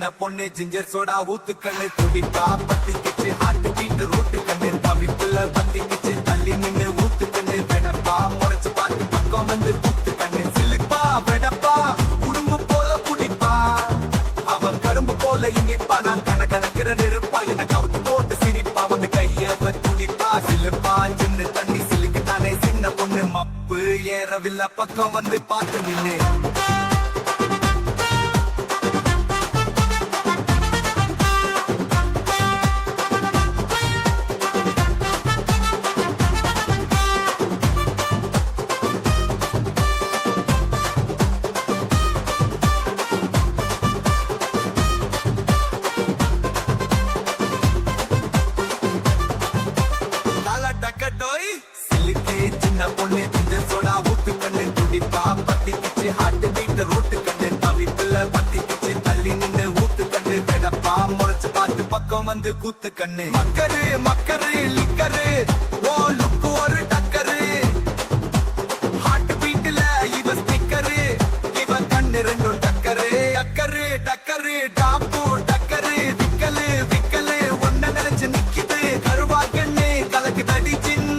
சின்ன பொண்ணு ginger soda ஊத்துக்கண்ணு துடிப்பா பத்திக்கிச்சு ஹார்ட் பீட் ரூட்டு கண்ணு தவிப்புல பத்திக்கிச்சு தள்ளி நின்னு ஊத்துக்கண்ணு வெடப்பா முறைச்சு பார்த்து பக்கம் வந்து கூத்து கண்ணு சிலுப்பா வெடப்பா குடும்பு போல குடிப்பா அவன் கரும்பு போல இங்கிப்பா நான் கணக்கிற நெருப்பா எனக்கு அவுத்து போட்டு சிரிப்பா வந்து கைய துடிப்பா சிலுப்பா சின்ன தண்ணி சிலுக்கு தானே சின்ன பொண்ணு மப்பு ஏறவில்லை பக்கம் வந்து பார்த்து நின்னு சின்ன பொண்ணு ஜிஞ்சர் சோடா ஊத்துக்கண்ணு துடிப்பா பத்திக்கிச்சு ஹார்ட் பீட் ரூட்டு கண்ணு தவிப்புல பத்திக்கிச்சு தள்ளி நின்னு ஊத்துக்கண்ணு வெடப்பா முறைச்சு பார்த்து பக்கம் வந்து கூத்து கண்ணு மக்கரு லிக்கரு ஓ லுக்கு ஒரு டக்கரு ஹார்ட் பீட்ல இவ ஸ்டிக்கரு இவ கண்ணு ரெண்டும் டக்கரு டக்கரு டாப்பு டக்கரு விக்கலு ஒன்ன நினைச்சு நிக்குது கருவா கண்ணு கலக்கு தடி சின்ன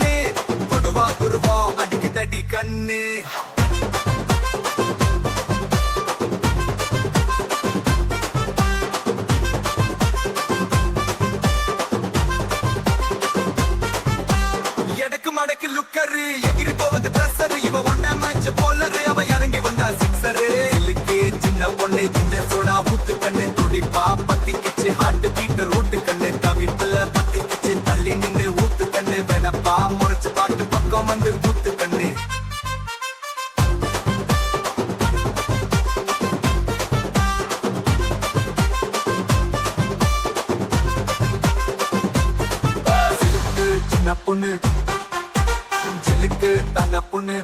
குருவா அடிக்கு தடி கண்ணு எடக்கு மடக்கு லுக்கரு எகிரி போவது பிரஷரு இவ ஒன்ன மேட்ச் போலரு அவ இறங்கி வந்தா சிக்ஸரு இலுக்கு சின்ன பொண்ணு ஜிஞ்சர் சோடா ஊத்து கண்ணு துடிப்பா பத்திக்கிச்சு ஹார்ட் பீட் ரூட்டு கண்ணு தவிப்புல பத்திக்கிச்சு தள்ளி நின்று ஊத்து கண்ணு வெனப்பா முறைச்சு பாட்டு பக்கம் வந்து ஊத்து கண்ணு சின்ன பொண்ணு சிலுக்கு தங்க பொண்ணு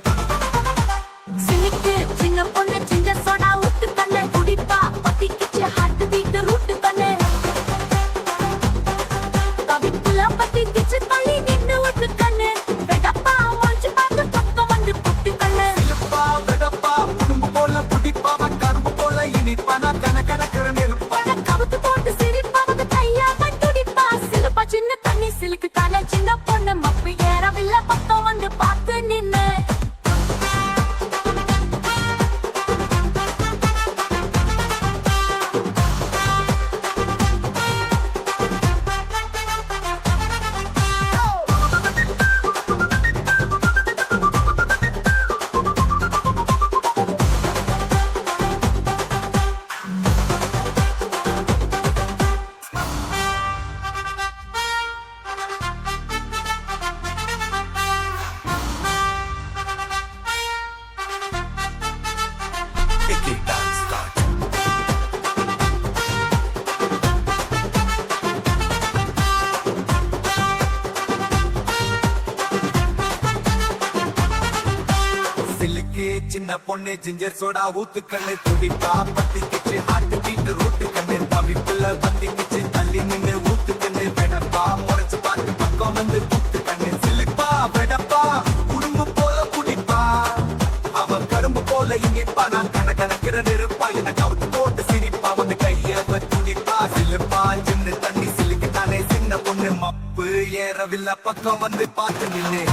சிலுக்கு சின்ன பொண்ணு ஜிஞ்சர் சோடா ஊத்து கண்ணு குடிப்பா பத்திக்கிச்சு ஹார்ட் பீட் ரூட்டு கண்ணு தவிப்புல பத்திக்கிச்சு தள்ளி நின்னு ஊத்து கண்ணு வெடப்பா முறைச்சு பார்த்து பக்கம் வந்து புட்டு கண்ணு சிலுப்பா வெடப்பா குடும்பு போல குடிப்பா கரும்பு போல இனிப்பா நான் கணக்கிற நெருப்பா கவுத்து போட்டு சிரிப்பா வந்து கையா துடிப்பா சிலுப்பா சின்ன தண்ணி சிலுக்கு தானே சின்ன பொண்ணு மப்பு ஏறவில்லை பக்கம் வந்து பார்த்து நின்னு சிலுக்கு சின்ன பொண்ணு ஜிஞ்சர் சோடா ஊத்துக்கண்ணு துடிப்பா பத்திக்கிச்சு ஹார்ட் பீட் ரூட்டு கண்ணு தவிப்புல பத்திக்கிச்சு தள்ளி நின்னு ஊத்துக்கண்ணு வெடப்பா முறைச்சு பார்த்து பக்கம் வந்து கூத்து கண்ணு சிலுப்பா வெடப்பா குடும்பு போல குடிப்பா அவ கரும்பு போல இங்கிப்பா நான் கணக்கிற நெருப்பா எனக்கு அவுத்து போட்டு சிரிப்பா வந்து கைய துடிப்பா சிலுப்பா சின்ன தண்ணி சிலுக்கு தானே சின்ன பொண்ணு மப்பு ஏறவில்லை பக்கம் வந்து பார்த்து நின்னு